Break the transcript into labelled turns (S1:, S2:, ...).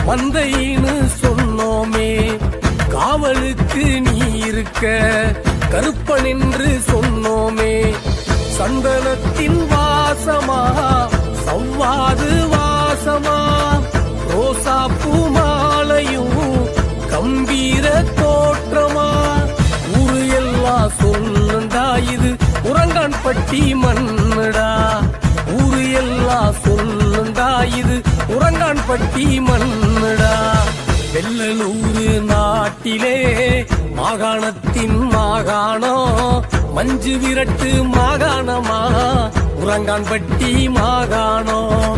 S1: மந்தைன்னு சொன்னோமே, காவலுக்கு நீ இருக்க கருப்பன் என்று சொன்னோமே. சந்தனத்தின் வாசமா சவ்வாது வாசமா, ரோசா பூமாலையும் கம்பீர தோற்றமா. ஊரு எல்லாம் சொல்லுண்டா இது உறங்கான்பட்டி மண்ணுடா. ஊரு எல்லாம் சொல்லுண்டா இது உறங்கான்பட்டி மண்ணுடா. வெள்ளலூரு நாட்டிலே மாகாணத்தின் மாகாணம், மஞ்சு விரட்டு மாகாணமா உறங்கான்பட்டி மாகாணம்.